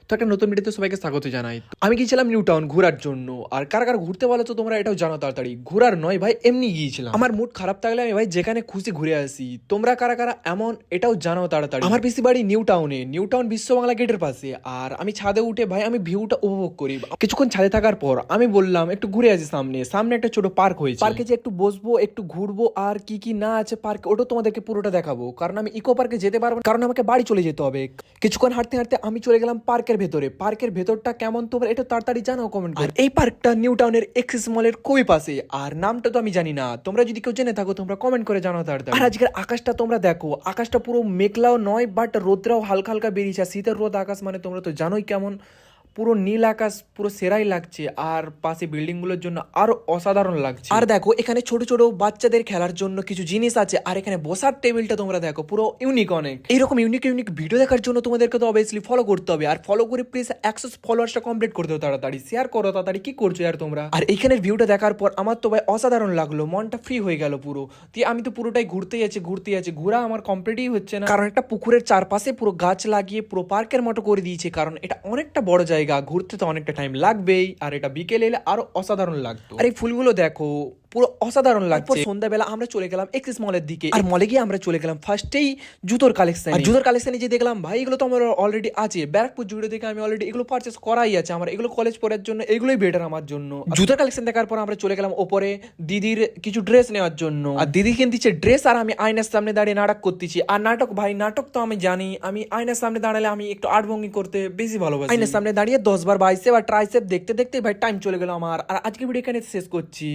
তো একটা নতুন ভিডিওতে সবাইকে স্বাগত জানাই। আমি গিয়েছিলাম নিউ টাউন ঘোরার জন্য। আর কারা কারা ঘুরতে বলো তো তোমরা এটাও জানো তাড়াতাড়ি। ঘোরার নয় ভাই, এমনি গিয়েছিলাম। আমার মুড খারাপ থাকলে আমি ভাই যেখানে খুশি ঘুরে আসি। তোমরা কারা কারা এমন এটাও জানো তাড়াতাড়ি। আমার পিসি বাড়ি নিউ টাউনে, নিউ টাউন বিশ্ব বাংলা গেটের পাশে। আর আমি ছাদে উঠে ভাই আমি ভিউটা উপভোগ করি। কিছুক্ষণ ছাদে থাকার পর আমি বললাম একটু ঘুরে আসি। সামনে সামনে একটা ছোট পার্ক হয়েছে, পার্কে যে একটু বসবো, একটু ঘুরবো, আর কি কি না আছে পার্কে ওটা তোমাদেরকে পুরোটা দেখাবো। কারণ আমি ইকো পার্কে যেতে পারবো না, কারণ আমাকে বাড়ি চলে যেতে হবে। কিছুক্ষণ হাঁটতে হাঁটতে আমি চলে গেলাম পার্কের ভেতরে। পার্কের ভেতরটা কেমন তোমরা এটা তাড়াতাড়ি জানাও কমেন্ট করে। এই পার্কটা নিউ টাউনের এক্সিস মলের খুবই পাশে। আর নামটা তো আমি জানি না, তোমরা যদি কেউ জেনে থাকো তোমরা কমেন্ট করে জানাও তাড়াতাড়ি। আর আজকের আকাশটা তোমরা দেখো, আকাশটা পুরো মেঘলাও নয়, বাট রোদরাও হালকা হালকা বেরিয়েছে। শীতের রোদ আকাশ মানে তোমরা তো জানোই কেমন, পুরো নীল আকাশ, পুরো সেরাই লাগছে। আর পাশে বিল্ডিং গুলোর জন্য আরো অসাধারণ লাগছে। আর দেখো এখানে ছোট ছোট বাচ্চাদের খেলার জন্য কিছু জিনিস আছে। আর এখানে বসার টেবিলটা তোমরা দেখো পুরো ইউনিক অনেক। এইরকম ইউনিক ইউনিক ভিডিও দেখার জন্য তোমাদেরকে তো অবভিয়াসলি ফলো করতে হবে। আর ফলো করে প্লিজ 100 ফলোয়ার্সটা কমপ্লিট করতে হবে তাড়াতাড়ি। শেয়ার করো তাড়াতাড়ি, কি করছো আর তোমরা। আর এইখানের ভিউটা দেখার পর আমার তো ভাই অসাধারণ লাগলো, মনটা ফ্রি হয়ে গেল পুরো। দিয়ে আমি তো পুরোটাই ঘুরতেই আছি ঘোরা আমার কমপ্লিটই হচ্ছে না। কারণ একটা পুকুরের চারপাশে পুরো গাছ লাগিয়ে পুরো পার্কের মতো করে দিয়েছে। কারণ এটা অনেকটা বড় জায়গা, ঘুরতে তো অনেকটা টাইম লাগবেই। আর এটা বিকেলে এলে আরো অসাধারণ লাগতো। আর এই ফুলগুলো দেখো পুরো অসাধারণ লাগছে। সন্ধ্যাবেলা আমরা চলে গেলাম এক্সিস মলের দিকে। আর মলে গিয়ে আমরা চলে গেলাম ফার্স্টেই জুতোর কালেকশন। আর জুতোর কালেকশনে যে দেখলাম ভাই এগুলো তো আমার অলরেডি আছে। ব্যারাকপুর জুড়ে থেকে আমি অলরেডি এগুলো পারচেস করাই আছে আমার। এগুলো কলেজ পড়ার জন্য এগুলোই বেটার আমার জন্য। জুতোর কালেকশন দেখার পর আমরা চলে গেলাম ওপরে দিদির কিছু ড্রেস নেওয়ার জন্য। আর দিদি কিনতেছে ড্রেস, আর আমি আয়নার সামনে দাঁড়িয়ে নাটক করতেছি। আর নাটক ভাই নাটক তো আমি জানি, আমি আয়নার সামনে দাঁড়ালে আমি একটু আর্ট ভঙ্গি করতে বেশি ভালোবাসি। আয়নার সামনে দাঁড়িয়ে 10 বার বাইসেপ আর ট্রাইসেপ দেখতে দেখতে ভাই টাইম চলে গেল আমার। আর আজকে ভিডিও এখানে শেষ করছি।